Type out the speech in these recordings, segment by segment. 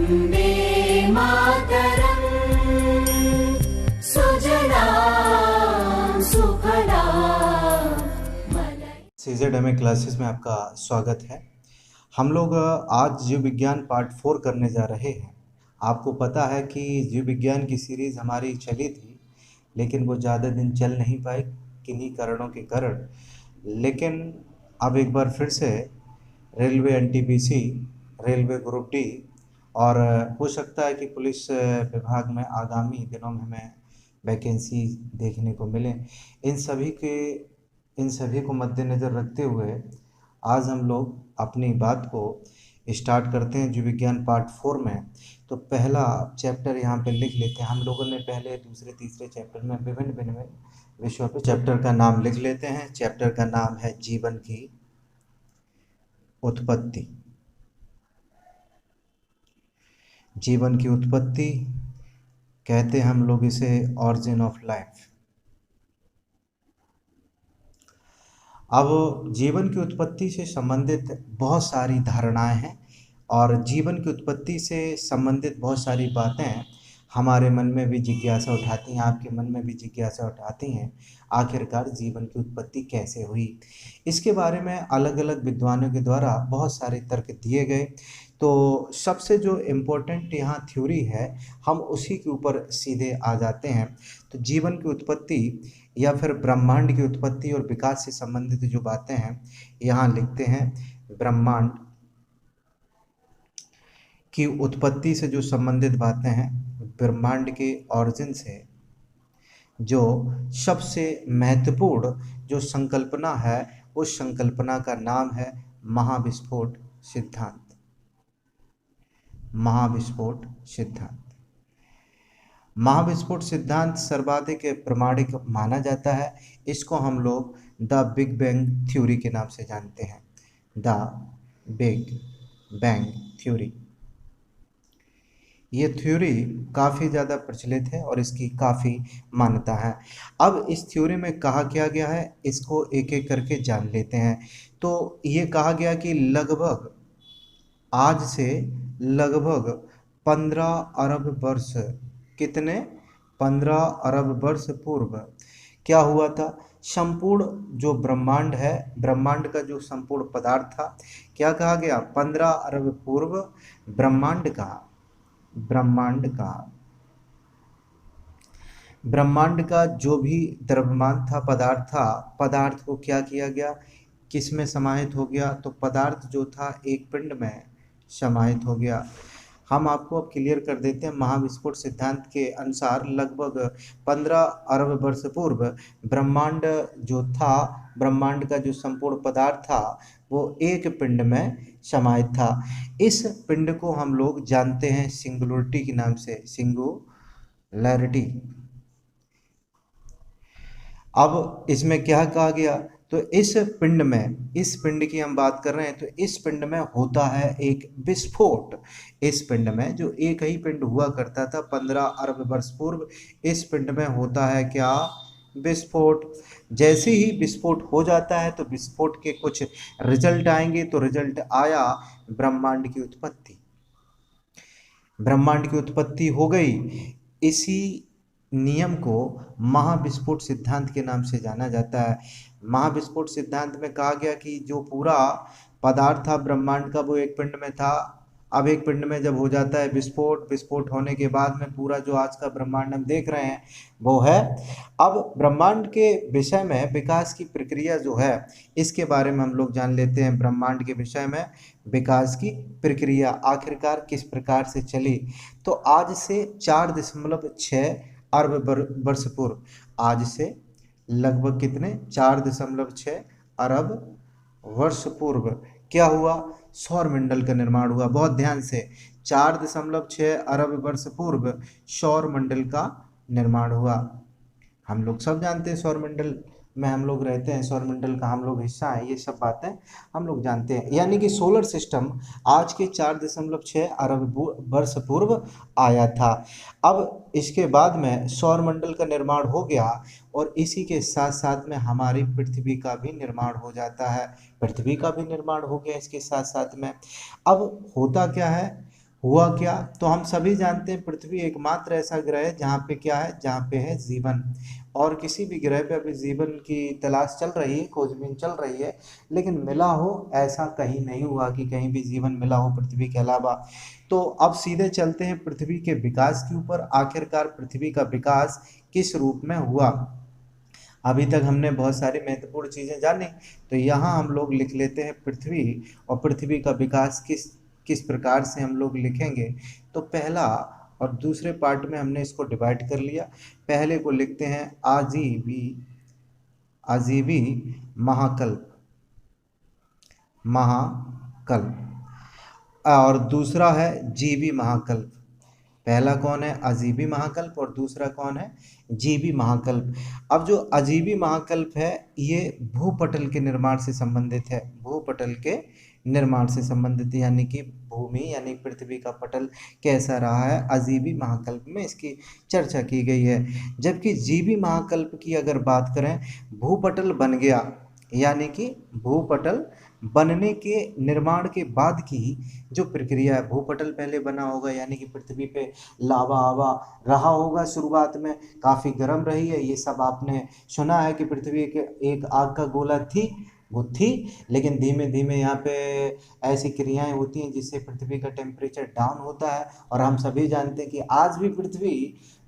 वन्दे मातरम् सुजलां सुफलां CZMA classes में आपका स्वागत है। हम लोग आज जीव विज्ञान पार्ट 4 करने जा रहे हैं। आपको पता है कि जीव विज्ञान की सीरीज़ हमारी चली थी, लेकिन वो ज़्यादा दिन चल नहीं पाई किन्हीं कारणों के कारण। लेकिन अब एक बार फिर से railway NTPC, railway group D और हो सकता है कि पुलिस विभाग में आगामी दिनों में हमें वैकेंसी देखने को मिले। इन सभी को मद्देनज़र रखते हुए आज हम लोग अपनी बात को स्टार्ट करते हैं जीव विज्ञान पार्ट 4 में। तो पहला चैप्टर यहाँ पे लिख लेते हैं। हम लोगों ने पहले दूसरे तीसरे चैप्टर में विभिन्न विषयों पे चैप्टर का नाम लिख लेते हैं। चैप्टर का नाम है जीवन की उत्पत्ति। जीवन की उत्पत्ति कहते हैं हम लोग इसे ऑरिजिन ऑफ लाइफ। अब जीवन की उत्पत्ति से संबंधित बहुत सारी धारणाएं हैं और जीवन की उत्पत्ति से संबंधित बहुत सारी बातें हमारे मन में भी जिज्ञासा उठाती हैं, आपके मन में भी जिज्ञासा उठाती हैं। आखिरकार जीवन की उत्पत्ति कैसे हुई, इसके बारे में अलग अलग विद्वानों के द्वारा बहुत सारे तर्क दिए गए। तो सबसे जो इम्पोर्टेंट यहाँ थ्योरी है, हम उसी के ऊपर सीधे आ जाते हैं। तो जीवन की उत्पत्ति या फिर ब्रह्मांड की उत्पत्ति और विकास से संबंधित जो बातें हैं यहाँ लिखते हैं। ब्रह्मांड की उत्पत्ति से जो संबंधित बातें हैं, ब्रह्मांड के ऑरिजिन से जो सबसे महत्वपूर्ण जो संकल्पना है, उस संकल्पना का नाम है महाविस्फोट सिद्धांत। महाविस्फोट सिद्धांत महाविस्फोट सिद्धांत सर्वाधिक प्रमाणिक माना जाता है। इसको हम लोग द बिग बैंग थ्योरी के नाम से जानते हैं। द बिग बैंग थ्योरी, ये थ्योरी काफ़ी ज़्यादा प्रचलित है और इसकी काफ़ी मान्यता है। अब इस थ्योरी में कहा क्या गया है, इसको एक एक करके जान लेते हैं। तो ये कहा गया कि लगभग आज से लगभग 15 अरब वर्ष, कितने 15 अरब वर्ष पूर्व क्या हुआ था, संपूर्ण जो ब्रह्मांड है, ब्रह्मांड का जो संपूर्ण पदार्थ था, क्या कहा गया, 15 अरब पूर्व ब्रह्मांड का जो भी द्रव्यमान था, पदार्थ को क्या किया गया, किस में समाहित हो गया, तो पदार्थ जो था एक पिंड में समाहित हो गया। हम आपको अब क्लियर कर देते हैं। महाविस्फोट सिद्धांत के अनुसार लगभग 15 अरब वर्ष पूर्व ब्रह्मांड जो था, ब्रह्मांड का जो संपूर्ण पदार्थ था, वो एक पिंड में समाहित था। इस पिंड को हम लोग जानते हैं सिंगुलरिटी के नाम से, सिंगुलैरिटी। अब इसमें क्या कहा गया, तो इस पिंड की हम बात कर रहे हैं, तो इस पिंड में होता है एक विस्फोट। इस पिंड में जो एक ही पिंड हुआ करता था 15 अरब वर्ष पूर्व, इस पिंड में होता है क्या, विस्फोट। जैसे ही विस्फोट हो जाता है तो विस्फोट के कुछ रिजल्ट आएंगे। तो रिजल्ट आया ब्रह्मांड की उत्पत्ति। ब्रह्मांड की उत्पत्ति हो गई। इसी नियम को महाविस्फोट सिद्धांत के नाम से जाना जाता है। महाविस्फोट सिद्धांत में कहा गया कि जो पूरा पदार्थ था ब्रह्मांड का, वो एक पिंड में था। अब एक पिंड में जब हो जाता है विस्फोट होने के बाद में पूरा जो आज का ब्रह्मांड हम देख रहे हैं वो है। अब ब्रह्मांड के विषय में विकास की प्रक्रिया जो है, इसके बारे में हम लोग जान लेते हैं। ब्रह्मांड के विषय में विकास की प्रक्रिया आखिरकार किस प्रकार से चली। तो आज से 4.6 अरब वर्ष पूर्व, आज से लगभग कितने, 4.6 अरब वर्ष पूर्व क्या हुआ, सौरमंडल का निर्माण हुआ। बहुत ध्यान से, 4.6 अरब वर्ष पूर्व सौरमंडल का निर्माण हुआ। हम लोग सब जानते हैं सौरमंडल में हम लोग रहते हैं, सौरमंडल का हम लोग हिस्सा है, ये सब बातें हम लोग जानते हैं। यानी कि सोलर सिस्टम आज के 4.6 अरब वर्ष पूर्व आया था। अब इसके बाद में सौरमंडल का निर्माण हो गया और इसी के साथ साथ में हमारी पृथ्वी का भी निर्माण हो जाता है। पृथ्वी का भी निर्माण हो गया इसके साथ साथ में। अब होता क्या है, हुआ क्या? तो हम सभी जानते हैं पृथ्वी एकमात्र ऐसा ग्रह है जहाँ पे क्या है, जहाँ पे है जीवन। और किसी भी ग्रह पे अभी जीवन की तलाश चल रही है, खोजबीन चल रही है, लेकिन मिला हो ऐसा कहीं नहीं हुआ कि कहीं भी जीवन मिला हो पृथ्वी के अलावा। तो अब सीधे चलते हैं पृथ्वी के विकास के ऊपर। आखिरकार पृथ्वी का विकास किस रूप में हुआ? अभी तक हमने बहुत सारी महत्वपूर्ण चीज़ें जानी, तो यहाँ हम लोग लिख लेते हैं पृथ्वी, और पृथ्वी का विकास किस किस प्रकार से हम लोग लिखेंगे। तो पहला और दूसरे पार्ट में हमने इसको डिवाइड कर लिया। पहले को लिखते हैं आजीवी, आजीवी महाकल्प, महाकल्प, और दूसरा है जीवी महाकल्प। पहला कौन है? अजीबी महाकल्प, और दूसरा कौन है? जीवी महाकल्प। अब जो अजीबी महाकल्प है ये भूपटल के निर्माण से संबंधित है, भूपटल के निर्माण से संबंधित, यानी कि भूमि यानी पृथ्वी का पटल कैसा रहा है, अजीबी महाकल्प में इसकी चर्चा की गई है। जबकि जीवी महाकल्प की अगर बात करें, भूपटल बन गया, यानी कि भूपटल बनने के निर्माण के बाद की जो प्रक्रिया है, भूपटल पहले बना होगा, यानी कि पृथ्वी पे लावा आवा रहा होगा, शुरुआत में काफ़ी गर्म रही है, ये सब आपने सुना है कि पृथ्वी के एक आग का गोला थी, वो थी, लेकिन धीमे धीमे यहाँ पे ऐसी क्रियाएं होती हैं जिससे पृथ्वी का टेम्परेचर डाउन होता है। और हम सभी जानते हैं कि आज भी पृथ्वी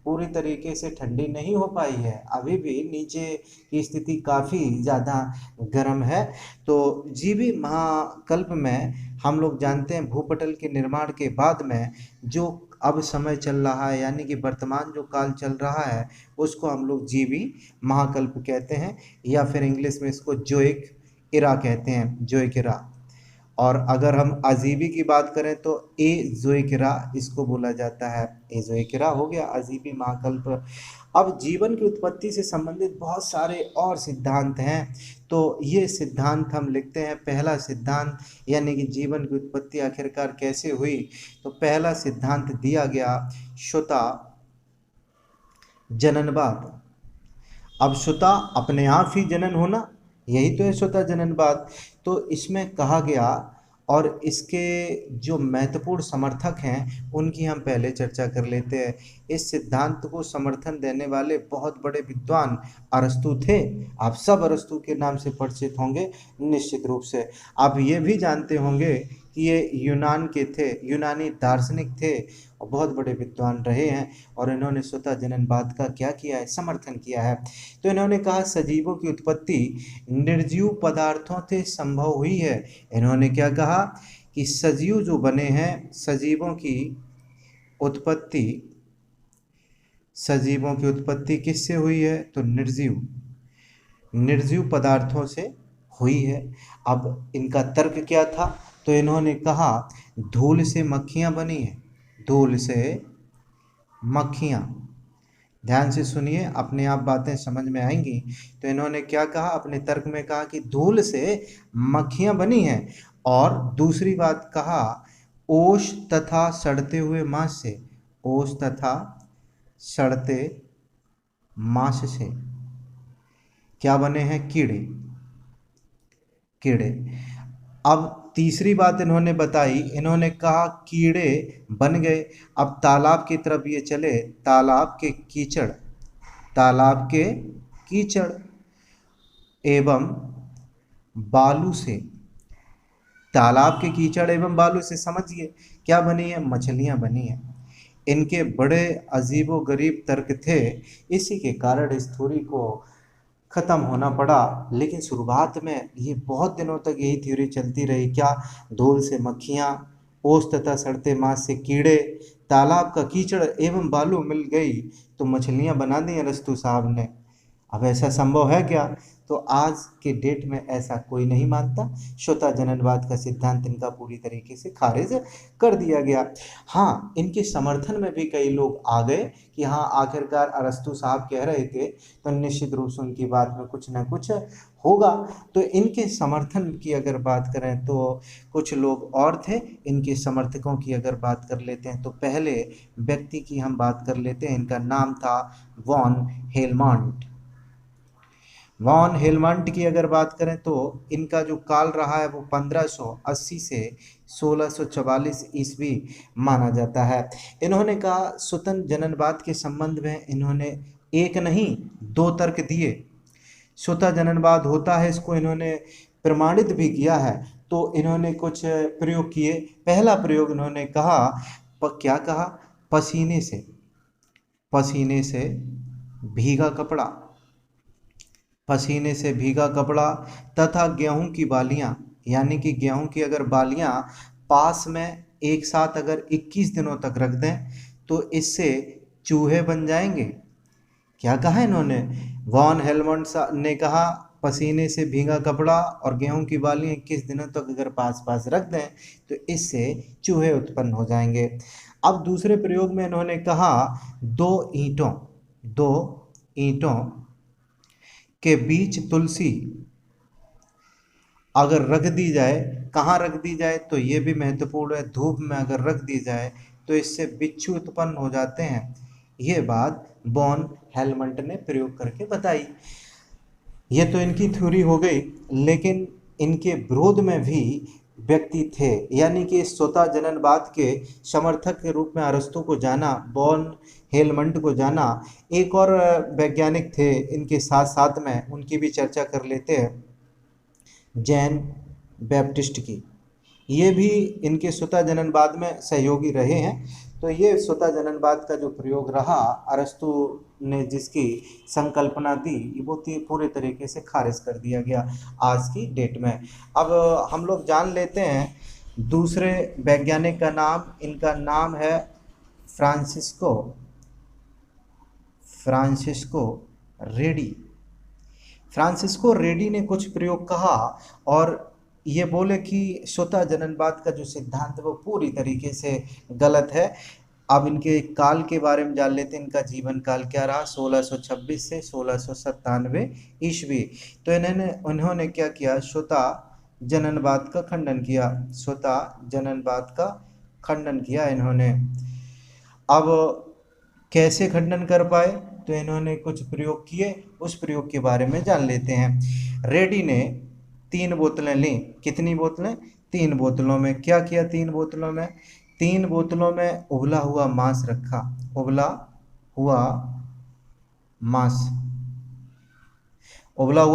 पूरी तरीके से ठंडी नहीं हो पाई है, अभी भी नीचे की स्थिति काफ़ी ज़्यादा गर्म है। तो जीवी महाकल्प में हम लोग जानते हैं भूपटल के निर्माण के बाद में जो अब समय चल रहा है, यानी कि वर्तमान जो काल चल रहा है, उसको हम लोग जीवी महाकल्प कहते हैं, या फिर इंग्लिश में इसको जोइक इरा कहते हैं, जोइक इरा। और अगर हम अजीबी की बात करें तो ए जोइकिरा इसको बोला जाता है, ए जोइकिरा हो गया अजीबी महाकल्प। अब जीवन की उत्पत्ति से संबंधित बहुत सारे और सिद्धांत हैं, तो ये सिद्धांत हम लिखते हैं। पहला सिद्धांत यानी कि जीवन की उत्पत्ति आखिरकार कैसे हुई, तो पहला सिद्धांत दिया गया श्रुता जननवाद। अब श्रुता अपने आप ही जनन होना, यही तो है श्रुता जननवाद। तो इसमें कहा गया, और इसके जो महत्वपूर्ण समर्थक हैं उनकी हम पहले चर्चा कर लेते हैं। इस सिद्धांत को समर्थन देने वाले बहुत बड़े विद्वान अरस्तु थे। आप सब अरस्तु के नाम से परिचित होंगे निश्चित रूप से। आप ये भी जानते होंगे कि ये यूनान के थे, यूनानी दार्शनिक थे और बहुत बड़े विद्वान रहे हैं, और इन्होंने स्वतः जननवाद का क्या किया है, समर्थन किया है। तो इन्होंने कहा सजीवों की उत्पत्ति निर्जीव पदार्थों से संभव हुई है। इन्होंने क्या कहा कि सजीव जो बने हैं, सजीवों की उत्पत्ति, सजीवों की उत्पत्ति किससे हुई है, तो निर्जीव, निर्जीव पदार्थों से हुई है। अब इनका तर्क क्या था, तो इन्होंने कहा धूल से मक्खियाँ बनी हैं, धूल से मक्खियाँ। ध्यान से सुनिए, अपने आप बातें समझ में आएंगी। तो इन्होंने क्या कहा, अपने तर्क में कहा कि धूल से मक्खियाँ बनी हैं, और दूसरी बात कहा ओस तथा सड़ते हुए मांस से, ओस तथा सड़ते मांस से क्या बने हैं, कीड़े, कीड़े। अब तीसरी बात इन्होंने बताई, इन्होंने कहा कीड़े बन गए, अब तालाब की तरफ ये चले, तालाब के कीचड़, तालाब के कीचड़ एवं बालू से, तालाब के कीचड़ एवं बालू से समझिए क्या बनी है, मछलियां बनी हैं। इनके बड़े अजीबो गरीब तर्क थे, इसी के कारण इस थ्योरी को ख़त्म होना पड़ा। लेकिन शुरुआत में ये बहुत दिनों तक यही थ्योरी चलती रही, क्या, धूल से मक्खियाँ, ओस तथा सड़ते मांस से कीड़े, तालाब का कीचड़ एवं बालू मिल गई तो मछलियाँ बना दी अरस्तु साहब ने। अब ऐसा संभव है क्या? तो आज के डेट में ऐसा कोई नहीं मानता। श्रोता जननवाद का सिद्धांत इनका पूरी तरीके से खारिज कर दिया गया। हाँ, इनके समर्थन में भी कई लोग आ गए कि हाँ आखिरकार अरस्तु साहब कह रहे थे तो निश्चित रूप से उनकी बात में कुछ ना कुछ होगा। तो इनके समर्थन की अगर बात करें तो कुछ लोग और थे। इनके समर्थकों की अगर बात कर लेते हैं तो पहले व्यक्ति की हम बात कर लेते हैं। इनका नाम था वॉन हेलमॉन्ट। वॉन हेलमंट की अगर बात करें तो इनका जो काल रहा है वो 1580 से 1644 ईस्वी माना जाता है। इन्होंने कहा स्वतंत्र जननवाद के संबंध में इन्होंने एक नहीं दो तर्क दिए। स्वतः जननवाद होता है, इसको इन्होंने प्रमाणित भी किया है। तो इन्होंने कुछ प्रयोग किए। पहला प्रयोग इन्होंने कहा, क्या कहा, पसीने से भीगा कपड़ा, पसीने से भीगा कपड़ा तथा गेहूं की बालियां, यानी कि गेहूं की अगर बालियां पास में एक साथ अगर 21 दिनों तक रख दें तो इससे चूहे बन जाएंगे। क्या कहा इन्होंने? वॉन हेलमंड ने कहा पसीने से भीगा कपड़ा और गेहूं की बालियां 21 दिनों तक अगर पास पास रख दें तो इससे चूहे उत्पन्न हो जाएंगे। अब दूसरे प्रयोग में इन्होंने कहा दो ईंटों के बीच तुलसी अगर रख दी जाए, कहाँ रख दी जाए तो ये भी महत्वपूर्ण है, धूप में अगर रख दी जाए तो इससे बिच्छू उत्पन्न हो जाते हैं। ये बात वॉन हेलमंट ने प्रयोग करके बताई। ये तो इनकी थ्योरी हो गई, लेकिन इनके विरोध में भी व्यक्ति थे, यानी कि स्वतः जननवाद के समर्थक के रूप में अरस्तु को जाना, वॉन हेलमंट को जाना। एक और वैज्ञानिक थे इनके साथ साथ में, उनकी भी चर्चा कर लेते हैं, जैन बैप्टिस्ट की। ये भी इनके स्वतः जननवाद में सहयोगी रहे हैं। तो ये स्वतः जननवाद का जो प्रयोग रहा, अरस्तु ने जिसकी संकल्पना दी, वो पूरे तरीके से खारिज कर दिया गया आज की डेट में। अब हम लोग जान लेते हैं दूसरे वैज्ञानिक का नाम। इनका नाम है फ्रांसिस्को रेडी। फ्रांसिस्को रेडी ने कुछ प्रयोग कहा और ये बोले कि स्वतः जननवाद का जो सिद्धांत है वो पूरी तरीके से गलत है। अब इनके काल के बारे में जान लेते हैं। इनका जीवन काल क्या रहा, 1626 से 1697 ईस्वी। तो उन्होंने क्या किया, स्वतः जननवाद का खंडन किया, स्वतः जननवाद का खंडन किया इन्होंने। अब कैसे खंडन कर पाए, तो इन्होंने कुछ प्रयोग किए, उस प्रयोग के बारे में जान लेते हैं। रेडी ने 3 बोतलें ली। कितनी बोतलें? 3 बोतलों में क्या किया? 3 बोतलों में उबला हुआ मांस रखा, उबला हुआ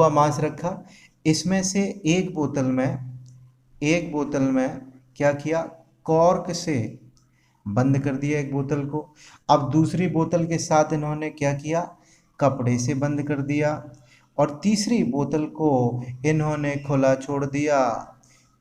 मांस रखा। इसमें से एक बोतल में क्या किया, कॉर्क से बंद कर दिया एक बोतल को। अब दूसरी बोतल के साथ इन्होंने क्या किया, कपड़े से बंद कर दिया और तीसरी बोतल को इन्होंने खुला छोड़ दिया।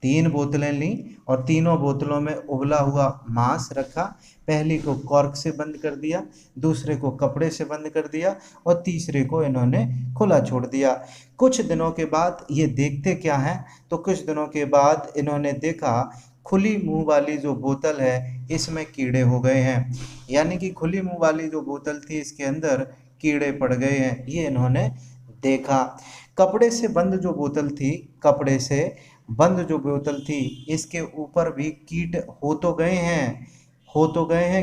3 बोतलें ली और तीनों बोतलों में उबला हुआ मांस रखा। पहली को कॉर्क से बंद कर दिया, दूसरे को कपड़े से बंद कर दिया और तीसरे को इन्होंने खुला छोड़ दिया। कुछ दिनों के बाद ये देखते क्या हैं, तो कुछ दिनों के बाद इन्होंने देखा खुली मुंह वाली जो बोतल है इसमें कीड़े हो गए हैं, यानी कि खुली मुंह वाली जो बोतल थी इसके अंदर कीड़े पड़ गए हैं, ये इन्होंने देखा। कपड़े से बंद जो बोतल थी इसके ऊपर भी कीट हो तो गए हैं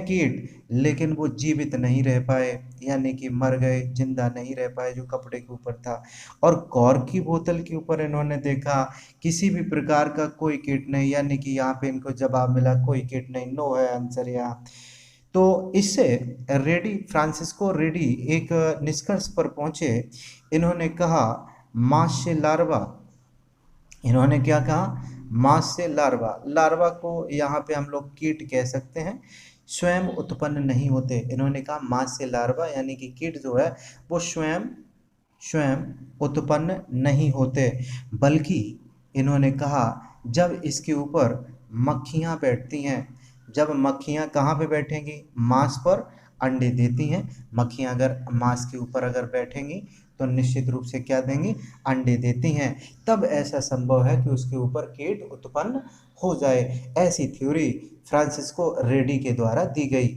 कीट, लेकिन वो जीवित नहीं रह पाए, यानी कि मर गए, जिंदा नहीं रह पाए जो कपड़े के ऊपर था। और कॉर्क की बोतल के ऊपर इन्होंने देखा किसी भी प्रकार का कोई कीट नहीं, यानी कि यहाँ पे इनको जवाब मिला कोई कीट नहीं, नो है आंसर यहाँ। तो इससे फ्रांसिस्को रेडी एक निष्कर्ष पर पहुंचे। इन्होंने कहा मांस से लार्वा, इन्होंने क्या कहा, मांस से लार्वा को यहाँ पे हम लोग कीट कह सकते हैं, स्वयं उत्पन्न नहीं होते। इन्होंने कहा मांस से लार्वा यानी कि कीट जो है वो स्वयं उत्पन्न नहीं होते, बल्कि इन्होंने कहा जब इसके ऊपर मक्खियाँ बैठती हैं, जब मक्खियाँ कहाँ पे बैठेंगी, मांस पर अंडे देती हैं। मक्खियाँ अगर मांस के ऊपर अगर बैठेंगी तो निश्चित रूप से क्या देंगी, अंडे देती हैं, तब ऐसा संभव है कि उसके ऊपर कीट उत्पन्न हो जाए। ऐसी थ्योरी फ्रांसिस्को रेडी के द्वारा दी गई।